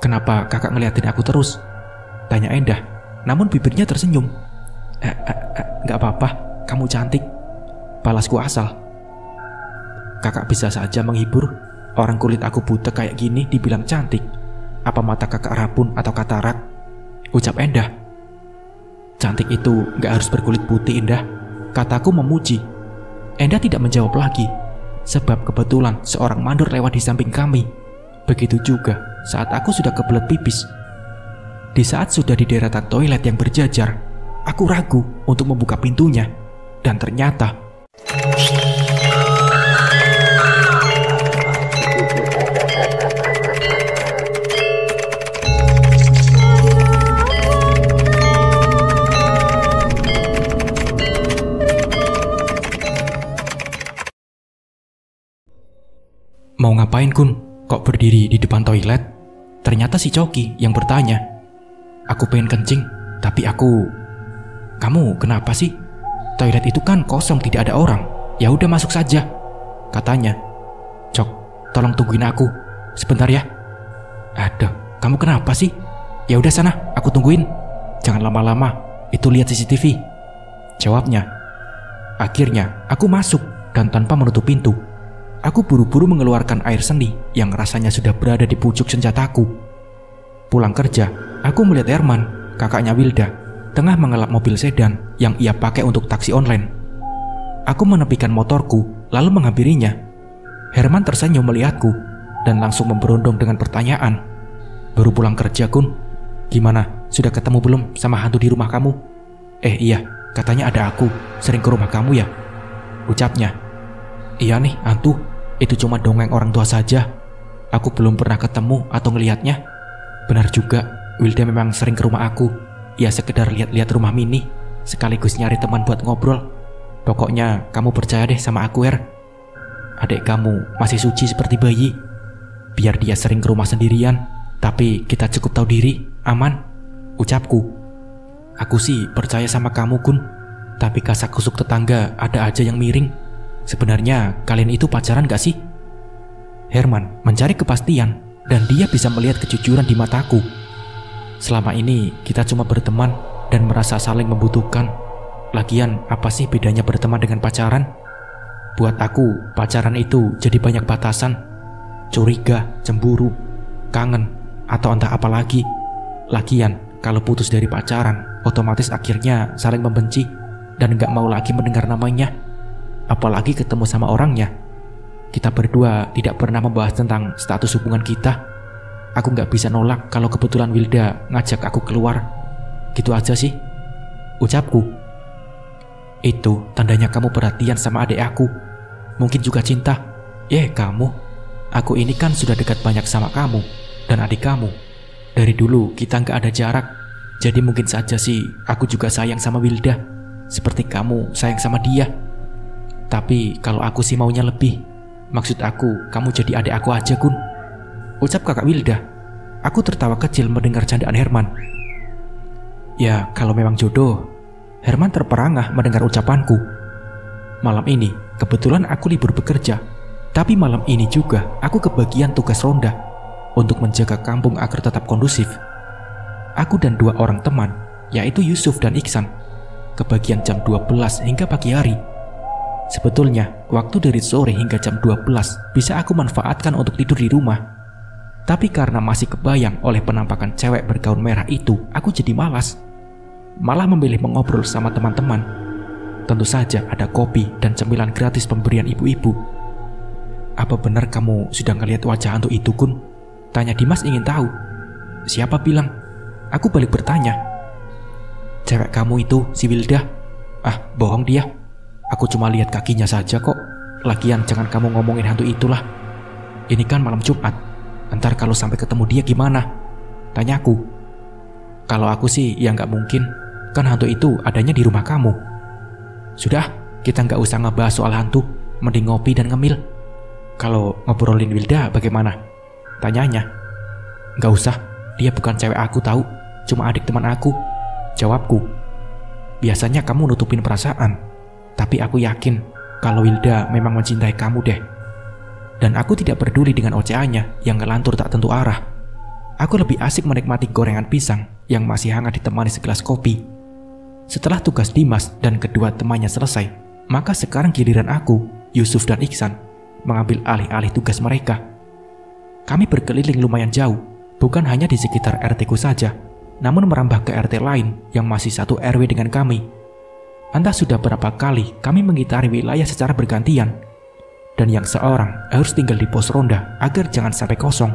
Kenapa kakak ngeliatin aku terus? Tanya Endah, namun bibirnya tersenyum. Gak apa-apa, kamu cantik. Balasku asal. Kakak bisa saja menghibur. Orang kulit aku butek kayak gini dibilang cantik. Apa mata kakak rabun atau katarak? Ucap Endah. Cantik itu gak harus berkulit putih, Endah. Kataku memuji. Endah tidak menjawab lagi, sebab kebetulan seorang mandor lewat di samping kami. Begitu juga saat aku sudah kebelet pipis. Di saat sudah di deretan toilet yang berjajar, aku ragu untuk membuka pintunya. Dan ternyata mau ngapain, Kun? Kok berdiri di depan toilet? Ternyata si Coki yang bertanya. Aku pengen kencing, tapi Kamu kenapa sih? Toilet itu kan kosong, tidak ada orang. Ya udah masuk saja, katanya. Cok, tolong tungguin aku sebentar ya. Aduh, kamu kenapa sih? Ya udah sana, aku tungguin. Jangan lama-lama, itu lihat CCTV, jawabnya. Akhirnya aku masuk dan tanpa menutup pintu. Aku buru-buru mengeluarkan air seni yang rasanya sudah berada di pucuk senjataku. Pulang kerja, aku melihat Herman, kakaknya Wilda, tengah mengelap mobil sedan yang ia pakai untuk taksi online. Aku menepikan motorku lalu menghampirinya. Herman tersenyum melihatku dan langsung memberondong dengan pertanyaan. Baru pulang kerja, Kun? Gimana, sudah ketemu belum sama hantu di rumah kamu? Iya, katanya ada aku sering ke rumah kamu ya, ucapnya. Iya nih, hantu. Itu cuma dongeng orang tua saja. Aku belum pernah ketemu atau ngelihatnya. Benar juga, Wilda memang sering ke rumah aku. Ya sekedar lihat-lihat rumah Mini, sekaligus nyari teman buat ngobrol. Pokoknya kamu percaya deh sama aku, Her. Adik kamu masih suci seperti bayi. Biar dia sering ke rumah sendirian, tapi kita cukup tahu diri, aman, ucapku. Aku sih percaya sama kamu, Kun. Tapi kasak kusuk tetangga ada aja yang miring. Sebenarnya kalian itu pacaran gak sih? Herman mencari kepastian dan dia bisa melihat kejujuran di mataku. Selama ini kita cuma berteman dan merasa saling membutuhkan. Lagian apa sih bedanya berteman dengan pacaran? Buat aku pacaran itu jadi banyak batasan. Curiga, cemburu, kangen, atau entah apa lagi. Lagian kalau putus dari pacaran, otomatis akhirnya saling membenci dan gak mau lagi mendengar namanya. Apalagi ketemu sama orangnya. Kita berdua tidak pernah membahas tentang status hubungan kita. Aku gak bisa nolak kalau kebetulan Wilda ngajak aku keluar. Gitu aja sih, ucapku. Itu tandanya kamu perhatian sama adik aku. Mungkin juga cinta. Kamu. Aku ini kan sudah dekat banyak sama kamu dan adik kamu. Dari dulu kita gak ada jarak. Jadi mungkin saja sih aku juga sayang sama Wilda, seperti kamu sayang sama dia. Tapi kalau aku sih maunya lebih. Maksud aku, kamu jadi adik aku aja, Kun, ucap kakak Wilda. Aku tertawa kecil mendengar candaan Herman. Ya, kalau memang jodoh. Herman terperangah mendengar ucapanku. Malam ini, kebetulan aku libur bekerja. Tapi malam ini juga, aku kebagian tugas ronda untuk menjaga kampung agar tetap kondusif. Aku dan dua orang teman, yaitu Yusuf dan Iksan, kebagian jam 12 hingga pagi hari. Sebetulnya, waktu dari sore hingga jam 12 bisa aku manfaatkan untuk tidur di rumah. Tapi karena masih kebayang oleh penampakan cewek bergaun merah itu, aku jadi malas. Malah memilih mengobrol sama teman-teman. Tentu saja ada kopi dan cemilan gratis pemberian ibu-ibu. Apa benar kamu sudah ngelihat wajah hantu itu, Kun? Tanya Dimas ingin tahu. Siapa bilang? Aku balik bertanya. Cewek kamu itu, si Wilda. Bohong dia. Aku cuma lihat kakinya saja kok. Lagian jangan kamu ngomongin hantu itulah. Ini kan malam Jumat. Entar kalau sampai ketemu dia gimana? Tanyaku. Kalau aku sih ya nggak mungkin. Kan hantu itu adanya di rumah kamu. Sudah, kita nggak usah ngebahas soal hantu. Mending ngopi dan ngemil. Kalau ngobrolin Wilda bagaimana? Tanyanya. Nggak usah, dia bukan cewek aku tahu. Cuma adik teman aku, jawabku. Biasanya kamu nutupin perasaan. Tapi aku yakin kalau Wilda memang mencintai kamu deh. Dan aku tidak peduli dengan ocehannya yang ngelantur tak tentu arah. aku lebih asik menikmati gorengan pisang yang masih hangat ditemani segelas kopi. Setelah tugas Dimas dan kedua temannya selesai, maka sekarang giliran aku, Yusuf dan Iksan mengambil alih-alih tugas mereka. Kami berkeliling lumayan jauh, bukan hanya di sekitar RT-ku saja, namun merambah ke RT lain yang masih satu RW dengan kami. Entah sudah berapa kali kami mengitari wilayah secara bergantian, dan yang seorang harus tinggal di pos ronda agar jangan sampai kosong.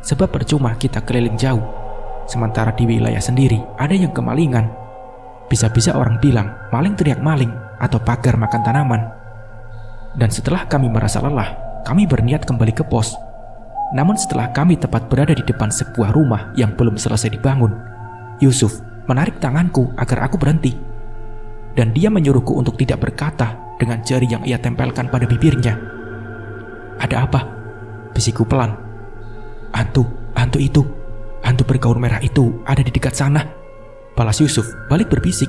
Sebab percuma kita keliling jauh, sementara di wilayah sendiri ada yang kemalingan. Bisa-bisa orang bilang maling teriak maling atau pagar makan tanaman. Dan setelah kami merasa lelah, kami berniat kembali ke pos. Namun setelah kami tepat berada di depan sebuah rumah yang belum selesai dibangun, Yusuf menarik tanganku agar aku berhenti. Dan dia menyuruhku untuk tidak berkata dengan jari yang ia tempelkan pada bibirnya. "Ada apa?" bisikku pelan. Hantu itu, hantu bergaun merah itu ada di dekat sana," balas Yusuf balik berbisik.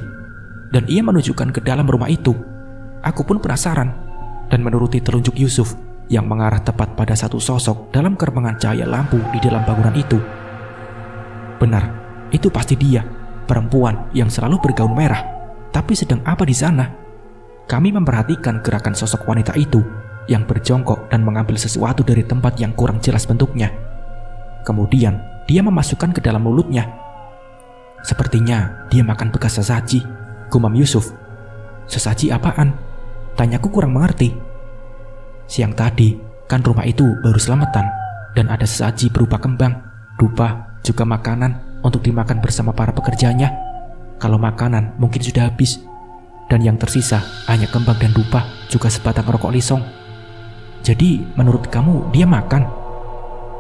Dan ia menunjukkan ke dalam rumah itu. Aku pun penasaran dan menuruti telunjuk Yusuf yang mengarah tepat pada satu sosok dalam kermengan cahaya lampu di dalam bangunan itu. Benar, itu pasti dia, perempuan yang selalu bergaun merah. Tapi sedang apa di sana? Kami memperhatikan gerakan sosok wanita itu yang berjongkok dan mengambil sesuatu dari tempat yang kurang jelas bentuknya. Kemudian dia memasukkan ke dalam mulutnya. "Sepertinya dia makan bekas sesaji," gumam Yusuf. "Sesaji apaan?" tanyaku kurang mengerti. "Siang tadi, kan rumah itu baru selamatan dan ada sesaji berupa kembang, dupa, juga makanan untuk dimakan bersama para pekerjanya. Kalau makanan mungkin sudah habis, dan yang tersisa hanya kembang dan dupa, juga sebatang rokok lisong. Jadi menurut kamu dia makan?"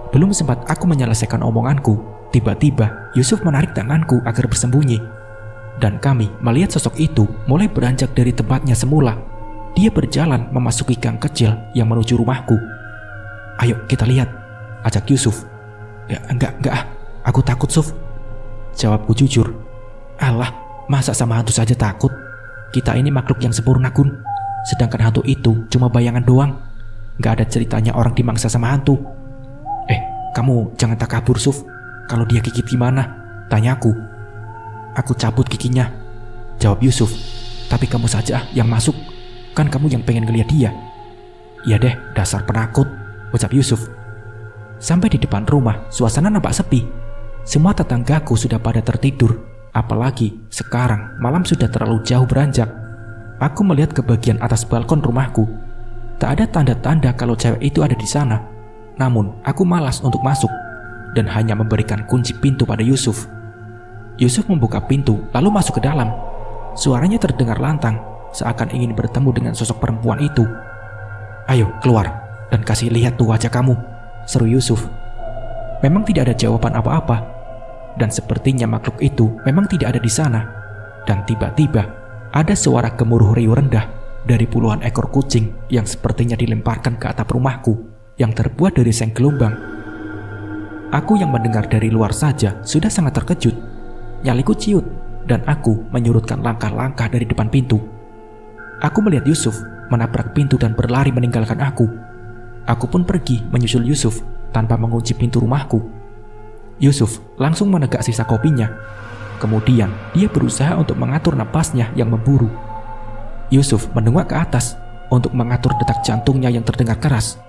Belum sempat aku menyelesaikan omonganku, tiba-tiba Yusuf menarik tanganku agar bersembunyi. Dan kami melihat sosok itu mulai beranjak dari tempatnya semula. Dia berjalan memasuki gang kecil yang menuju rumahku. "Ayo kita lihat," ajak Yusuf. Enggak, aku takut, Suf," jawabku jujur. "Alah, masa sama hantu saja takut? Kita ini makhluk yang sempurna, Gun. Sedangkan hantu itu cuma bayangan doang. Gak ada ceritanya orang dimangsa sama hantu." "Kamu jangan takabur, Suf. Kalau dia gigit gimana?" tanyaku. "Aku cabut giginya," jawab Yusuf. "Tapi kamu saja yang masuk. Kan kamu yang pengen ngeliat dia." "Ya deh, dasar penakut," ucap Yusuf. Sampai di depan rumah, suasana nampak sepi. Semua tetanggaku sudah pada tertidur. Apalagi sekarang malam sudah terlalu jauh beranjak. Aku melihat ke bagian atas balkon rumahku. Tak ada tanda-tanda kalau cewek itu ada di sana. Namun aku malas untuk masuk dan hanya memberikan kunci pintu pada Yusuf. Yusuf membuka pintu lalu masuk ke dalam. Suaranya terdengar lantang, seakan ingin bertemu dengan sosok perempuan itu. "Ayo keluar dan kasih lihat tuh wajah kamu," seru Yusuf. Memang tidak ada jawaban apa-apa, dan sepertinya makhluk itu memang tidak ada di sana. Dan tiba-tiba ada suara gemuruh riuh rendah dari puluhan ekor kucing yang sepertinya dilemparkan ke atap rumahku yang terbuat dari seng gelombang. Aku yang mendengar dari luar saja sudah sangat terkejut. Nyaliku ciut dan aku menyurutkan langkah-langkah dari depan pintu. Aku melihat Yusuf menabrak pintu dan berlari meninggalkan aku. Aku pun pergi menyusul Yusuf tanpa mengunci pintu rumahku. Yusuf langsung menegak sisa kopinya. Kemudian dia berusaha untuk mengatur napasnya yang memburu. Yusuf menengok ke atas untuk mengatur detak jantungnya yang terdengar keras.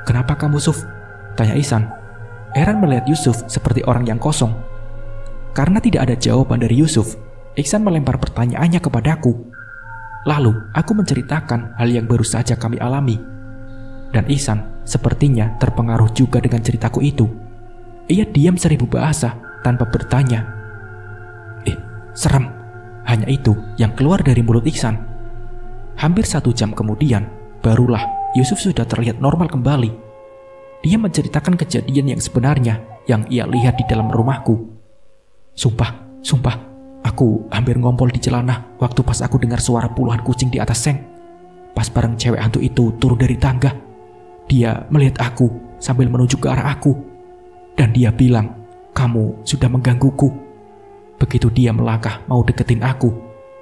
"Kenapa kamu, Suf?" tanya Ihsan. Heran melihat Yusuf seperti orang yang kosong. Karena tidak ada jawaban dari Yusuf, Ihsan melempar pertanyaannya kepadaku. Lalu aku menceritakan hal yang baru saja kami alami. Dan Ihsan sepertinya terpengaruh juga dengan ceritaku itu. Ia diam 1000 bahasa tanpa bertanya. Serem. Hanya itu yang keluar dari mulut Ihsan. Hampir 1 jam kemudian, barulah Yusuf sudah terlihat normal kembali. Dia menceritakan kejadian yang sebenarnya yang ia lihat di dalam rumahku. Sumpah, aku hampir ngompol di celana waktu pas aku dengar suara puluhan kucing di atas seng. Pas bareng cewek hantu itu turun dari tangga. Dia melihat aku sambil menuju ke arah aku. Dan dia bilang, "Kamu sudah menggangguku." Begitu dia melangkah mau deketin aku,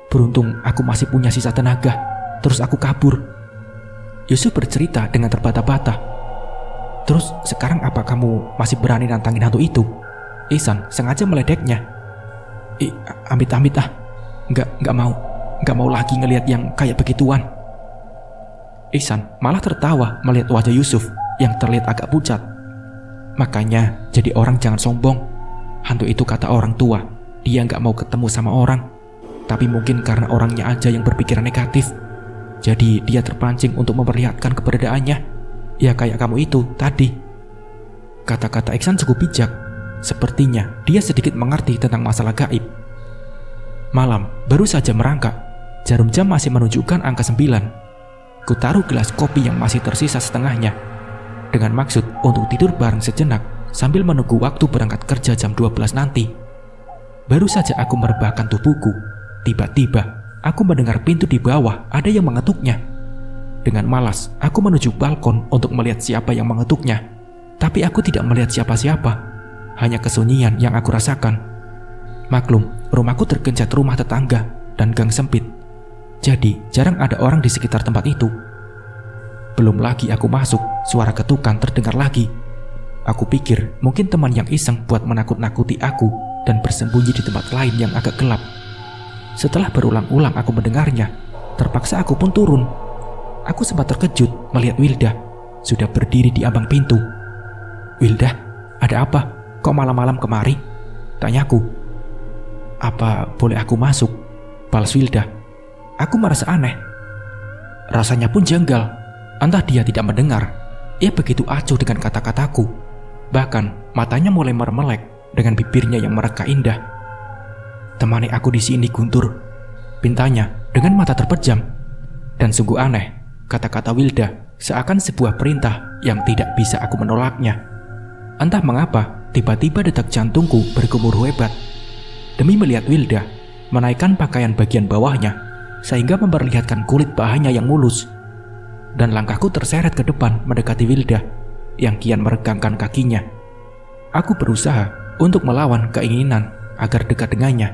beruntung aku masih punya sisa tenaga. Terus aku kabur. Yusuf bercerita dengan terbata-bata. Terus sekarang apa kamu masih berani nantangin hantu itu? Ihsan sengaja meledeknya. Amit-amit ah. Nggak mau lagi ngelihat yang kayak begituan. Ihsan malah tertawa melihat wajah Yusuf yang terlihat agak pucat. Makanya jadi orang jangan sombong. Hantu itu kata orang tua, dia nggak mau ketemu sama orang. Tapi mungkin karena orangnya aja yang berpikiran negatif, jadi dia terpancing untuk memperlihatkan keberadaannya. Ya kayak kamu itu tadi. Kata-kata Ihsan cukup bijak. Sepertinya dia sedikit mengerti tentang masalah gaib. Malam baru saja merangkak. Jarum jam masih menunjukkan angka 9. Ku taruh gelas kopi yang masih tersisa setengahnya, dengan maksud untuk tidur bareng sejenak sambil menunggu waktu berangkat kerja jam 12 nanti. Baru saja aku merebahkan tubuhku, tiba-tiba aku mendengar pintu di bawah ada yang mengetuknya. Dengan malas, aku menuju balkon untuk melihat siapa yang mengetuknya. Tapi aku tidak melihat siapa-siapa, hanya kesunyian yang aku rasakan. Maklum, rumahku tergencat rumah tetangga dan gang sempit. Jadi, jarang ada orang di sekitar tempat itu. Belum lagi aku masuk, suara ketukan terdengar lagi. Aku pikir mungkin teman yang iseng buat menakut-nakuti aku dan bersembunyi di tempat lain yang agak gelap. Setelah berulang-ulang aku mendengarnya, terpaksa aku pun turun. Aku sempat terkejut melihat Wilda sudah berdiri di ambang pintu. "Wilda, ada apa? Kok malam-malam kemari?" tanyaku. "Apa boleh aku masuk?" balas Wilda. Aku merasa aneh. Rasanya pun janggal. Entah dia tidak mendengar. Ia begitu acuh dengan kata-kataku. Bahkan matanya mulai mermelek dengan bibirnya yang mereka indah. "Temani aku di sini, Guntur," pintanya dengan mata terpejam. Dan sungguh aneh, kata-kata Wilda seakan sebuah perintah yang tidak bisa aku menolaknya. Entah mengapa, tiba-tiba detak jantungku bergemuruh hebat. Demi melihat Wilda menaikkan pakaian bagian bawahnya, sehingga memperlihatkan kulit pahanya yang mulus. Dan langkahku terseret ke depan mendekati Wilda yang kian meregangkan kakinya. Aku berusaha untuk melawan keinginan agar dekat dengannya.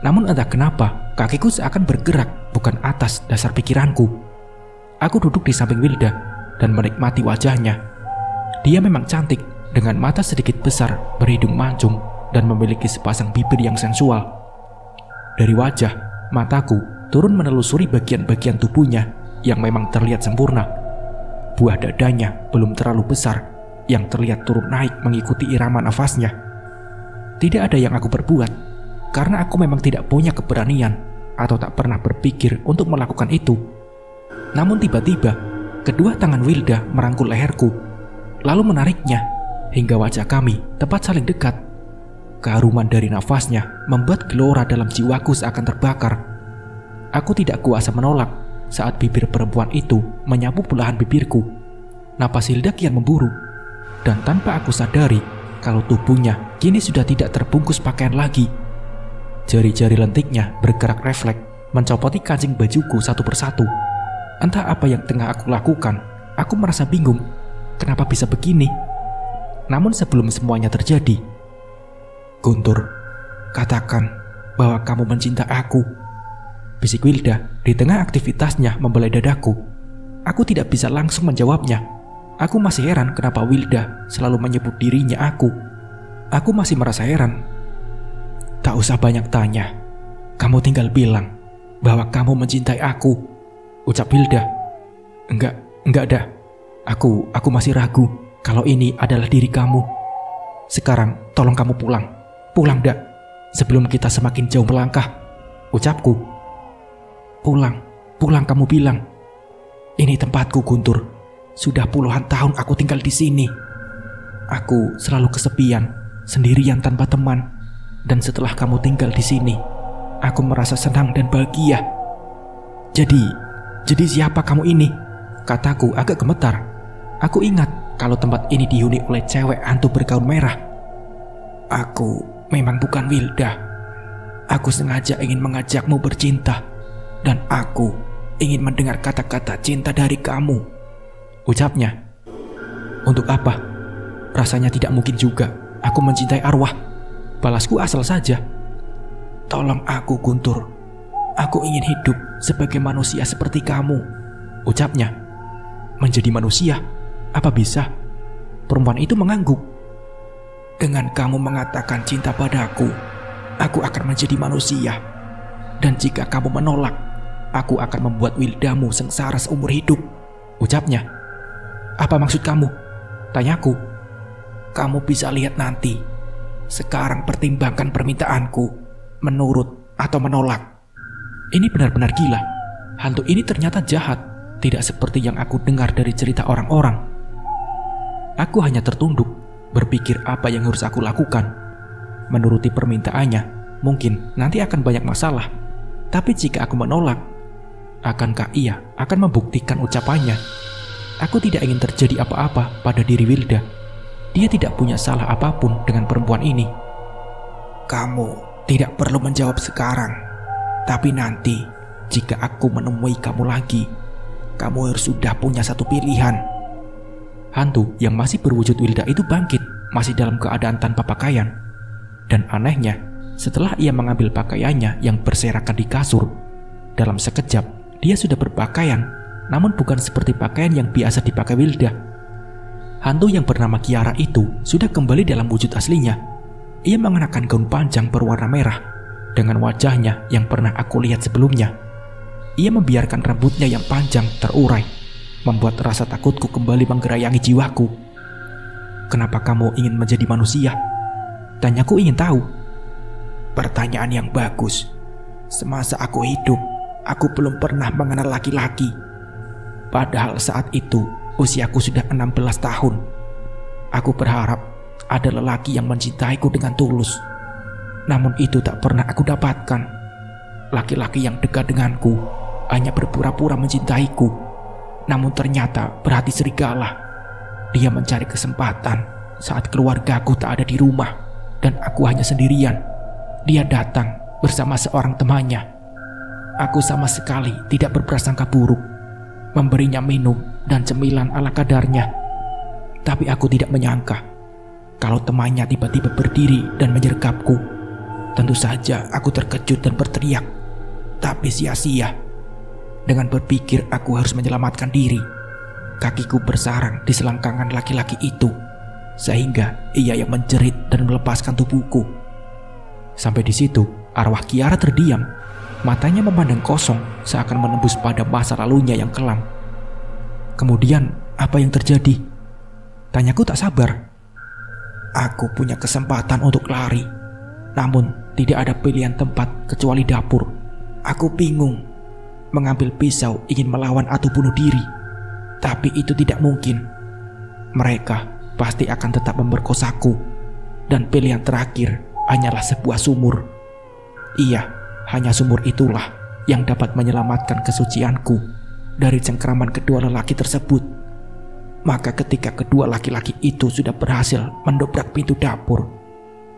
Namun entah kenapa, kakiku seakan bergerak bukan atas dasar pikiranku. Aku duduk di samping Wilda dan menikmati wajahnya. Dia memang cantik, dengan mata sedikit besar, berhidung mancung, dan memiliki sepasang bibir yang sensual. Dari wajah, mataku turun menelusuri bagian-bagian tubuhnya yang memang terlihat sempurna. Buah dadanya belum terlalu besar, yang terlihat turun naik mengikuti irama nafasnya. Tidak ada yang aku perbuat, karena aku memang tidak punya keberanian atau tak pernah berpikir untuk melakukan itu. Namun tiba-tiba, kedua tangan Wilda merangkul leherku, lalu menariknya hingga wajah kami tepat saling dekat. Keharuman dari nafasnya membuat gelora dalam jiwaku seakan terbakar. Aku tidak kuasa menolak saat bibir perempuan itu menyapu belahan bibirku. Napas Wilda kian memburu, dan tanpa aku sadari kalau tubuhnya kini sudah tidak terbungkus pakaian lagi. Jari-jari lentiknya bergerak refleks mencopoti kancing bajuku satu persatu. Entah apa yang tengah aku lakukan, aku merasa bingung. Kenapa bisa begini? Namun sebelum semuanya terjadi, "Guntur, katakan bahwa kamu mencintai aku," bisik Wilda di tengah aktivitasnya membelai dadaku. Aku tidak bisa langsung menjawabnya. Aku masih heran kenapa Wilda selalu menyebut dirinya aku. Aku masih merasa heran. "Tak usah banyak tanya. Kamu tinggal bilang bahwa kamu mencintai aku," ucap Wilda. Enggak dah. Aku masih ragu kalau ini adalah diri kamu. Sekarang tolong kamu pulang. Pulang dak, sebelum kita semakin jauh melangkah, ucapku. Pulang kamu bilang. Ini tempatku, Guntur. Sudah puluhan tahun aku tinggal di sini. Aku selalu kesepian, sendirian tanpa teman. Dan setelah kamu tinggal di sini, aku merasa senang dan bahagia. Jadi siapa kamu ini? Kataku agak gemetar. Aku ingat kalau tempat ini dihuni oleh cewek hantu bergaun merah. Aku memang bukan Wilda. Aku sengaja ingin mengajakmu bercinta. Dan aku ingin mendengar kata-kata cinta dari kamu, ucapnya. Untuk apa? Rasanya tidak mungkin juga aku mencintai arwah, balasku asal saja. Tolong aku, Guntur. Aku ingin hidup sebagai manusia seperti kamu, ucapnya. Menjadi manusia? Apa bisa? perempuan itu mengangguk. Dengan kamu mengatakan cinta padaku, aku akan menjadi manusia. Dan jika kamu menolak, aku akan membuat Wildamu sengsara seumur hidup, ucapnya. Apa maksud kamu? Tanyaku. Kamu bisa lihat nanti. Sekarang pertimbangkan permintaanku, menurut atau menolak. Ini benar-benar gila. Hantu ini ternyata jahat, tidak seperti yang aku dengar dari cerita orang-orang. Aku hanya tertunduk, berpikir apa yang harus aku lakukan. Menuruti permintaannya, mungkin nanti akan banyak masalah. Tapi jika aku menolak, akankah ia akan membuktikan ucapannya? Aku tidak ingin terjadi apa-apa pada diri Wilda. Dia tidak punya salah apapun dengan perempuan ini. Kamu tidak perlu menjawab sekarang. Tapi nanti, jika aku menemui kamu lagi, kamu harus sudah punya satu pilihan. Hantu yang masih berwujud Wilda itu bangkit, masih dalam keadaan tanpa pakaian. Dan anehnya, setelah ia mengambil pakaiannya yang berserakan di kasur, dalam sekejap dia sudah berpakaian, namun bukan seperti pakaian yang biasa dipakai Wilda. Hantu yang bernama Kiara itu sudah kembali dalam wujud aslinya. Ia mengenakan gaun panjang berwarna merah dengan wajahnya yang pernah aku lihat sebelumnya. Ia membiarkan rambutnya yang panjang terurai, membuat rasa takutku kembali menggerayangi jiwaku. Kenapa kamu ingin menjadi manusia? Tanyaku ingin tahu. Pertanyaan yang bagus. Semasa aku hidup, aku belum pernah mengenal laki-laki. Padahal saat itu usiaku sudah 16 tahun. Aku berharap ada lelaki yang mencintaiku dengan tulus. Namun itu tak pernah aku dapatkan. Laki-laki yang dekat denganku hanya berpura-pura mencintaiku. Namun ternyata berhati serigala. Dia mencari kesempatan saat keluargaku tak ada di rumah dan aku hanya sendirian. Dia datang bersama seorang temannya. Aku sama sekali tidak berprasangka buruk, memberinya minum dan cemilan ala kadarnya. Tapi aku tidak menyangka kalau temannya tiba-tiba berdiri dan menyergapku. Tentu saja aku terkejut dan berteriak. Tapi sia-sia. Dengan berpikir aku harus menyelamatkan diri, kakiku bersarang di selangkangan laki-laki itu, sehingga ia yang menjerit dan melepaskan tubuhku. Sampai di situ, arwah Kiara terdiam. Matanya memandang kosong, seakan menembus pada masa lalunya yang kelam. Kemudian, apa yang terjadi? Tanyaku tak sabar. Aku punya kesempatan untuk lari, namun tidak ada pilihan tempat kecuali dapur. Aku bingung. Mengambil pisau ingin melawan atau bunuh diri, tapi itu tidak mungkin. Mereka pasti akan tetap memperkosaku, dan pilihan terakhir hanyalah sebuah sumur. Iya, hanya sumur itulah yang dapat menyelamatkan kesucianku dari cengkraman kedua lelaki tersebut. Maka ketika kedua laki-laki itu sudah berhasil mendobrak pintu dapur,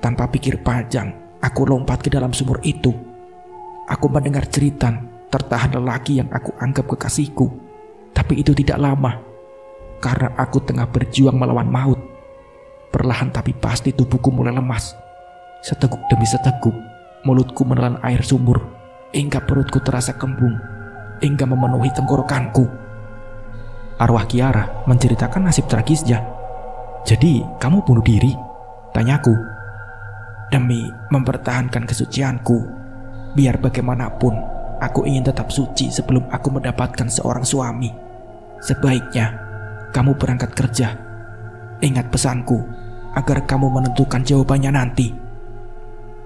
tanpa pikir panjang, aku lompat ke dalam sumur itu. Aku mendengar jeritan tertahan lelaki yang aku anggap kekasihku. Tapi itu tidak lama, karena aku tengah berjuang melawan maut. Perlahan tapi pasti tubuhku mulai lemas. Seteguk demi seteguk, mulutku menelan air sumur, hingga perutku terasa kembung, hingga memenuhi tenggorokanku. Arwah Kiara menceritakan nasib tragisnya. Jadi, kamu bunuh diri? Tanyaku. Demi mempertahankan kesucianku, biar bagaimanapun, aku ingin tetap suci sebelum aku mendapatkan seorang suami. Sebaiknya, kamu berangkat kerja. Ingat pesanku, agar kamu menentukan jawabannya nanti.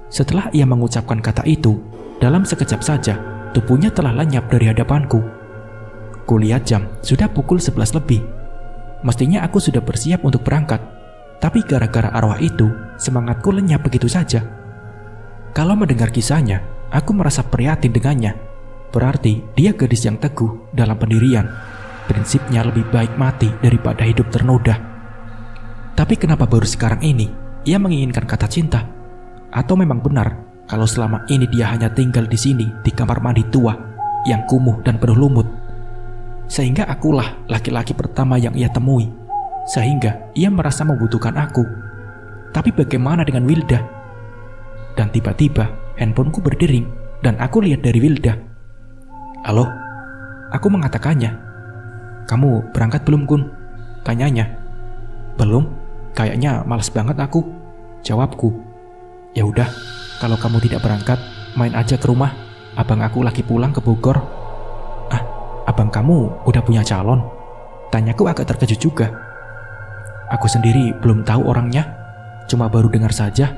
Setelah ia mengucapkan kata itu, dalam sekejap saja, tubuhnya telah lenyap dari hadapanku. Kulihat jam, sudah pukul 11 lebih. Mestinya aku sudah bersiap untuk berangkat. Tapi gara-gara arwah itu, semangatku lenyap begitu saja. Kalau mendengar kisahnya, aku merasa prihatin dengannya. Berarti dia gadis yang teguh dalam pendirian. Prinsipnya lebih baik mati daripada hidup ternoda. Tapi kenapa baru sekarang ini ia menginginkan kata cinta? Atau memang benar kalau selama ini dia hanya tinggal di sini di kamar mandi tua yang kumuh dan penuh lumut? Sehingga akulah laki-laki pertama yang ia temui. Sehingga ia merasa membutuhkan aku. Tapi bagaimana dengan Wilda? Dan tiba-tiba handphoneku berdering dan aku lihat dari Wilda. Halo? Aku mengatakannya. Kamu berangkat belum, Kun? Tanyanya. Belum, kayaknya malas banget aku, jawabku. Ya udah, kalau kamu tidak berangkat, main aja ke rumah. Abang aku lagi pulang ke Bogor. Ah, abang kamu udah punya calon? Tanyaku agak terkejut juga. Aku sendiri belum tahu orangnya, cuma baru dengar saja.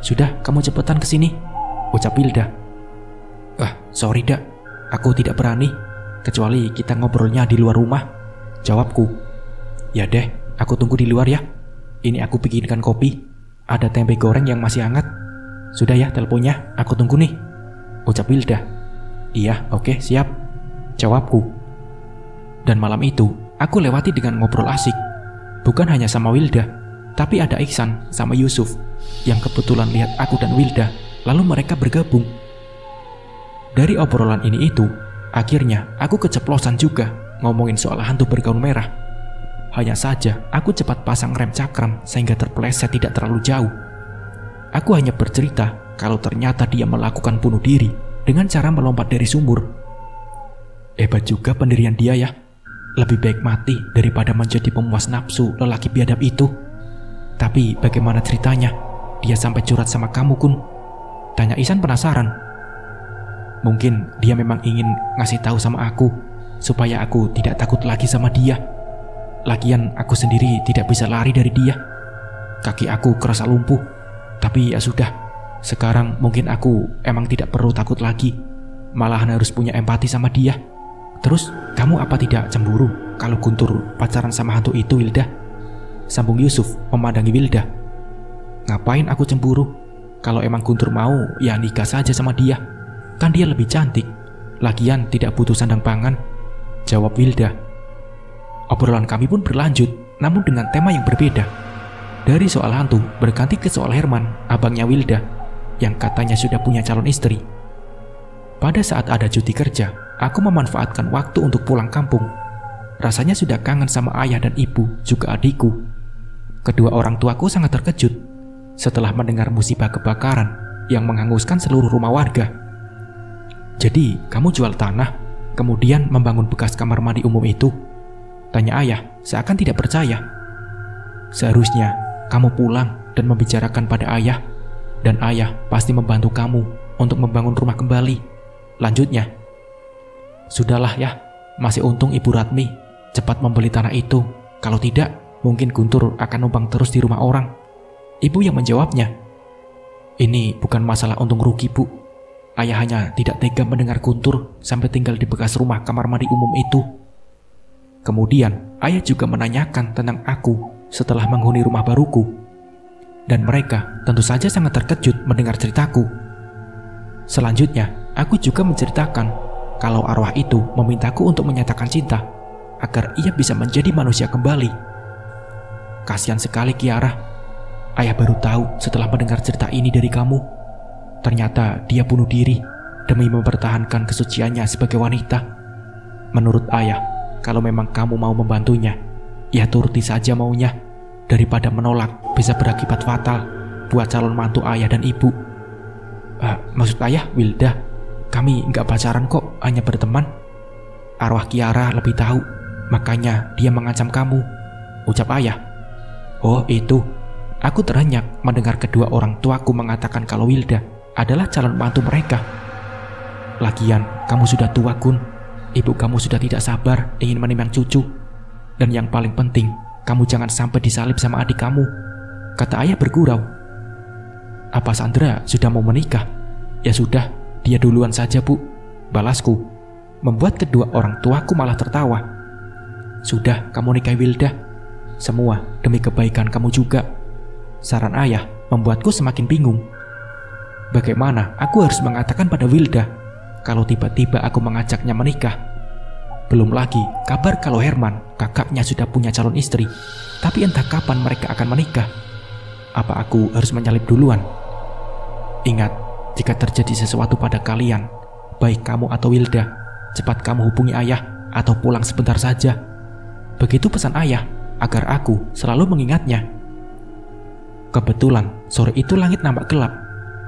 Sudah, kamu cepetan kesini, ucap Wilda. Sorry dak, aku tidak berani, kecuali kita ngobrolnya di luar rumah, jawabku. Ya deh, aku tunggu di luar ya. Ini aku bikinkan kopi, ada tempe goreng yang masih hangat. Sudah ya teleponnya, aku tunggu nih, ucap Wilda. Iya, oke, siap, jawabku. Dan malam itu, aku lewati dengan ngobrol asik. Bukan hanya sama Wilda, tapi ada Iksan sama Yusuf yang kebetulan lihat aku dan Wilda, lalu mereka bergabung. Dari obrolan ini itu, akhirnya aku keceplosan juga ngomongin soal hantu bergaun merah. Hanya saja aku cepat pasang rem cakram sehingga terpeleset tidak terlalu jauh. Aku hanya bercerita kalau ternyata dia melakukan bunuh diri dengan cara melompat dari sumur. Hebat juga pendirian dia ya. Lebih baik mati daripada menjadi pemuas nafsu lelaki biadab itu. Tapi bagaimana ceritanya? Dia sampai curhat sama kamu, Kun? Tanya Ihsan penasaran. Mungkin dia memang ingin ngasih tahu sama aku supaya aku tidak takut lagi sama dia. Lagian aku sendiri tidak bisa lari dari dia. Kaki aku kerasa lumpuh. Tapi ya sudah, sekarang mungkin aku emang tidak perlu takut lagi. Malahan harus punya empati sama dia. Terus kamu apa tidak cemburu kalau Guntur pacaran sama hantu itu, Wilda? Sambung Yusuf memandangi Wilda. Ngapain aku cemburu? Kalau emang Guntur mau, ya nikah saja sama dia. Kan dia lebih cantik. Lagian tidak butuh sandang pangan, jawab Wilda. Obrolan kami pun berlanjut, namun dengan tema yang berbeda. Dari soal hantu berganti ke soal Herman, abangnya Wilda, yang katanya sudah punya calon istri. Pada saat ada cuti kerja, aku memanfaatkan waktu untuk pulang kampung. Rasanya sudah kangen sama ayah dan ibu, juga adikku. Kedua orang tuaku sangat terkejut setelah mendengar musibah kebakaran yang menghanguskan seluruh rumah warga. Jadi, kamu jual tanah, kemudian membangun bekas kamar mandi umum itu? Tanya ayah, seakan tidak percaya. Seharusnya, kamu pulang dan membicarakan pada ayah, dan ayah pasti membantu kamu untuk membangun rumah kembali. Lanjutnya, sudahlah ya, masih untung Ibu Ratmi cepat membeli tanah itu. Kalau tidak, mungkin Guntur akan numpang terus di rumah orang. Ibu yang menjawabnya. Ini bukan masalah untung rugi, Bu. Ayah hanya tidak tega mendengar Guntur sampai tinggal di bekas rumah kamar mandi umum itu. Kemudian, ayah juga menanyakan tentang aku setelah menghuni rumah baruku. Dan mereka tentu saja sangat terkejut mendengar ceritaku. Selanjutnya, aku juga menceritakan kalau arwah itu memintaku untuk menyatakan cinta agar ia bisa menjadi manusia kembali. Kasihan sekali Kiara. Ayah baru tahu setelah mendengar cerita ini dari kamu. Ternyata dia bunuh diri demi mempertahankan kesuciannya sebagai wanita. Menurut ayah, kalau memang kamu mau membantunya, ya turuti saja maunya. Daripada menolak bisa berakibat fatal buat calon mantu ayah dan ibu. Maksud ayah, Wilda, kami nggak pacaran kok, hanya berteman. Arwah Kiara lebih tahu, makanya dia mengancam kamu, ucap ayah. Oh itu, aku terenyak mendengar kedua orang tuaku mengatakan kalau Wilda adalah calon mantu mereka. Lagian, kamu sudah tua, Gun. Ibu kamu sudah tidak sabar ingin menimang cucu. Dan yang paling penting, kamu jangan sampai disalib sama adik kamu, kata ayah bergurau. Apa Sandra sudah mau menikah? Ya sudah, dia duluan saja, Bu, balasku. Membuat kedua orang tuaku malah tertawa. Sudah, kamu nikahi Wilda. Semua demi kebaikan kamu juga. Saran ayah membuatku semakin bingung. Bagaimana aku harus mengatakan pada Wilda kalau tiba-tiba aku mengajaknya menikah? Belum lagi kabar kalau Herman, kakaknya, sudah punya calon istri. Tapi entah kapan mereka akan menikah. Apa aku harus menyalip duluan? Ingat, jika terjadi sesuatu pada kalian, baik kamu atau Wilda, cepat kamu hubungi ayah atau pulang sebentar saja. Begitu pesan ayah agar aku selalu mengingatnya. Kebetulan sore itu langit nampak gelap.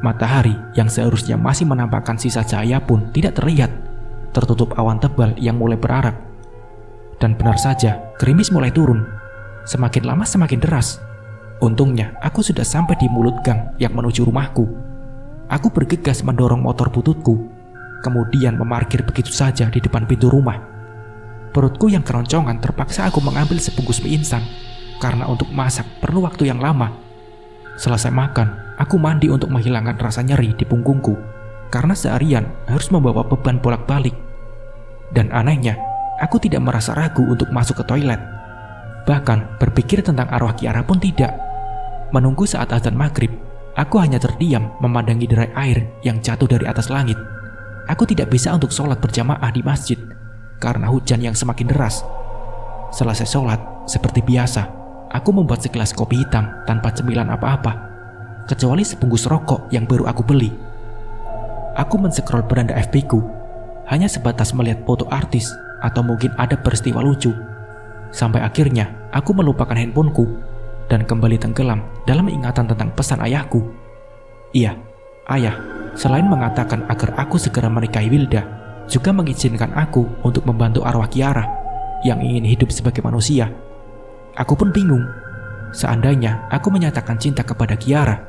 Matahari yang seharusnya masih menampakkan sisa cahaya pun tidak terlihat, tertutup awan tebal yang mulai berarak. Dan benar saja, gerimis mulai turun. semakin lama semakin deras. Untungnya aku sudah sampai di mulut gang yang menuju rumahku. Aku bergegas mendorong motor bututku, kemudian memarkir begitu saja di depan pintu rumah. Perutku yang keroncongan terpaksa aku mengambil sebungkus mie instan, karena untuk masak perlu waktu yang lama. Selesai makan, aku mandi untuk menghilangkan rasa nyeri di punggungku, karena seharian harus membawa beban bolak-balik. Dan anehnya, aku tidak merasa ragu untuk masuk ke toilet. Bahkan berpikir tentang arwah Kiara pun tidak. Menunggu saat azan maghrib, aku hanya terdiam memandangi derai air yang jatuh dari atas langit. Aku tidak bisa untuk sholat berjamaah di masjid karena hujan yang semakin deras. Selesai sholat, seperti biasa, aku membuat segelas kopi hitam tanpa cemilan apa-apa, kecuali sebungkus rokok yang baru aku beli. Aku men-scroll beranda FB ku, hanya sebatas melihat foto artis atau mungkin ada peristiwa lucu. Sampai akhirnya aku melupakan handphoneku dan kembali tenggelam dalam ingatan tentang pesan ayahku. Iya, ayah, selain mengatakan agar aku segera menikahi Wilda, juga mengizinkan aku untuk membantu arwah Kiara yang ingin hidup sebagai manusia. Aku pun bingung. Seandainya aku menyatakan cinta kepada Kiara,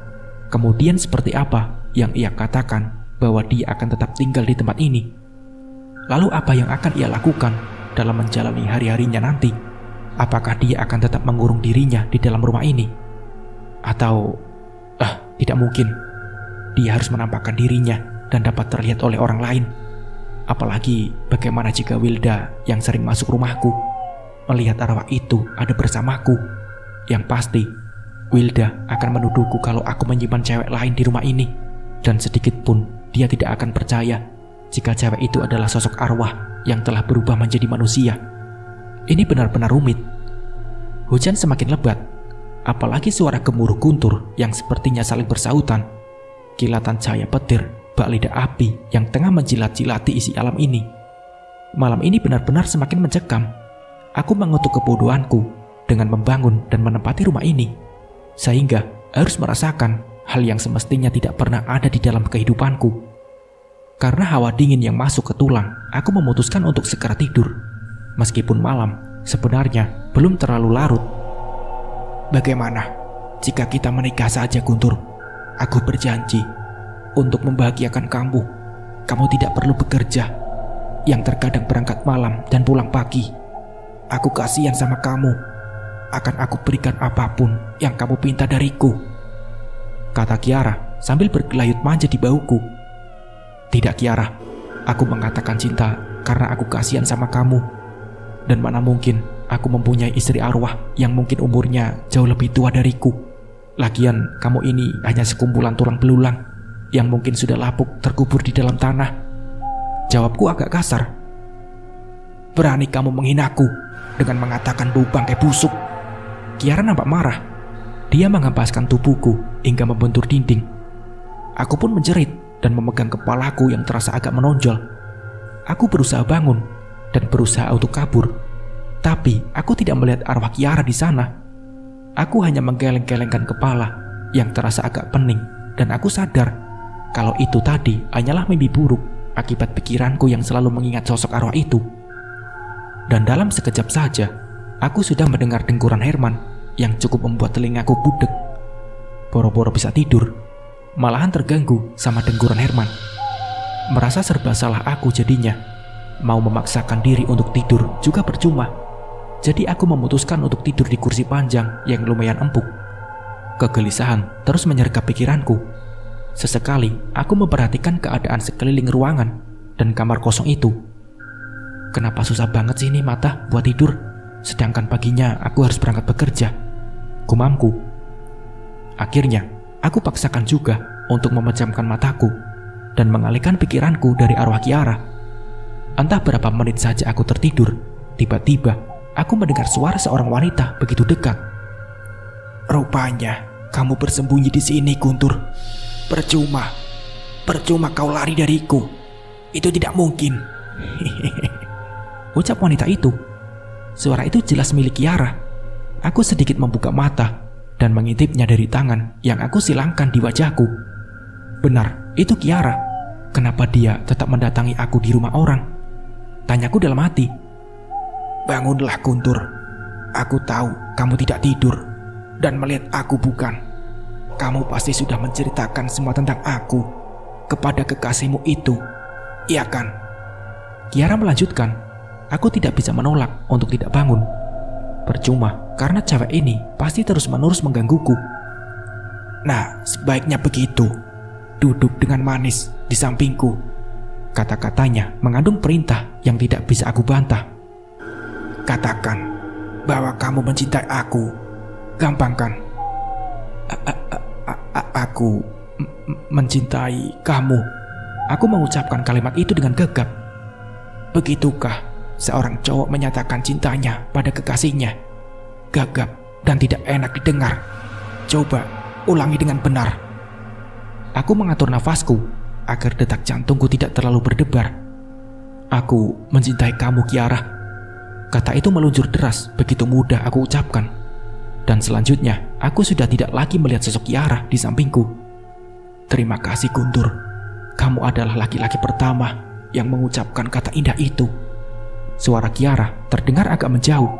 kemudian seperti apa yang ia katakan bahwa dia akan tetap tinggal di tempat ini? Lalu apa yang akan ia lakukan dalam menjalani hari-harinya nanti? Apakah dia akan tetap mengurung dirinya di dalam rumah ini? Atau, tidak mungkin. Dia harus menampakkan dirinya dan dapat terlihat oleh orang lain. Apalagi bagaimana jika Wilda yang sering masuk rumahku melihat arwah itu ada bersamaku? Yang pasti, Wilda akan menuduhku kalau aku menyimpan cewek lain di rumah ini. Dan sedikit pun dia tidak akan percaya jika cewek itu adalah sosok arwah yang telah berubah menjadi manusia. Ini benar-benar rumit. Hujan semakin lebat, apalagi suara gemuruh guntur yang sepertinya saling bersautan. Kilatan cahaya petir bak lidah api yang tengah menjilat-jilati isi alam ini. Malam ini benar-benar semakin mencekam. Aku mengutuk kebodohanku dengan membangun dan menempati rumah ini, sehingga harus merasakan hal yang semestinya tidak pernah ada di dalam kehidupanku. Karena hawa dingin yang masuk ke tulang, aku memutuskan untuk segera tidur. Meskipun malam sebenarnya belum terlalu larut. Bagaimana jika kita menikah saja, Guntur? Aku berjanji untuk membahagiakan kamu. Kamu tidak perlu bekerja, yang terkadang berangkat malam dan pulang pagi. Aku kasihan sama kamu. Akan aku berikan apapun yang kamu pinta dariku, kata Kiara sambil bergelayut manja di bahuku. Tidak, Kiara, aku mengatakan cinta karena aku kasihan sama kamu. Dan mana mungkin aku mempunyai istri arwah yang mungkin umurnya jauh lebih tua dariku. Lagian kamu ini hanya sekumpulan tulang belulang yang mungkin sudah lapuk terkubur di dalam tanah. Jawabku agak kasar. Berani kamu menghinaku dengan mengatakan bau bangkai busuk. Kiara nampak marah. Dia menghempaskan tubuhku hingga membentur dinding. Aku pun menjerit dan memegang kepalaku yang terasa agak menonjol. Aku berusaha bangun dan berusaha untuk kabur, tapi aku tidak melihat arwah Kiara di sana. Aku hanya menggeleng-gelengkan kepala yang terasa agak pening, dan aku sadar kalau itu tadi hanyalah mimpi buruk akibat pikiranku yang selalu mengingat sosok arwah itu. Dan dalam sekejap saja, aku sudah mendengar dengkuran Herman yang cukup membuat telingaku budek. Boro-boro bisa tidur, malahan terganggu sama dengkuran Herman. Merasa serba salah aku jadinya. Mau memaksakan diri untuk tidur juga percuma. Jadi aku memutuskan untuk tidur di kursi panjang yang lumayan empuk. Kegelisahan terus menyergap pikiranku. Sesekali aku memperhatikan keadaan sekeliling ruangan dan kamar kosong itu. Kenapa susah banget sih ini mata buat tidur, sedangkan paginya aku harus berangkat bekerja, gumamku. Akhirnya aku paksakan juga untuk memejamkan mataku dan mengalihkan pikiranku dari arwah Kiara. Entah berapa menit saja aku tertidur, tiba-tiba aku mendengar suara seorang wanita begitu dekat. Rupanya kamu bersembunyi di sini, Guntur. Percuma kau lari dariku. Itu tidak mungkin. Ucap wanita itu. Suara itu jelas milik Kiara. Aku sedikit membuka mata dan mengintipnya dari tangan yang aku silangkan di wajahku. Benar, itu Kiara. Kenapa dia tetap mendatangi aku di rumah orang? Tanyaku dalam hati. Bangunlah, Guntur. Aku tahu kamu tidak tidur dan melihat aku bukan. Kamu pasti sudah menceritakan semua tentang aku kepada kekasihmu itu, iya kan? Kiara melanjutkan. Aku tidak bisa menolak untuk tidak bangun. Percuma, karena cewek ini pasti terus-menerus menggangguku. Nah, sebaiknya begitu. Duduk dengan manis di sampingku. Kata-katanya mengandung perintah yang tidak bisa aku bantah. Katakan bahwa kamu mencintai aku. Gampang kan? Aku mencintai kamu. Aku mengucapkan kalimat itu dengan gegap. Begitukah seorang cowok menyatakan cintanya pada kekasihnya? Gagap dan tidak enak didengar. Coba ulangi dengan benar. Aku mengatur nafasku agar detak jantungku tidak terlalu berdebar. Aku mencintai kamu, Kiara. Kata itu meluncur deras begitu mudah aku ucapkan. Dan selanjutnya, aku sudah tidak lagi melihat sosok Kiara di sampingku. Terima kasih, Guntur. Kamu adalah laki-laki pertama yang mengucapkan kata indah itu. Suara Kiara terdengar agak menjauh.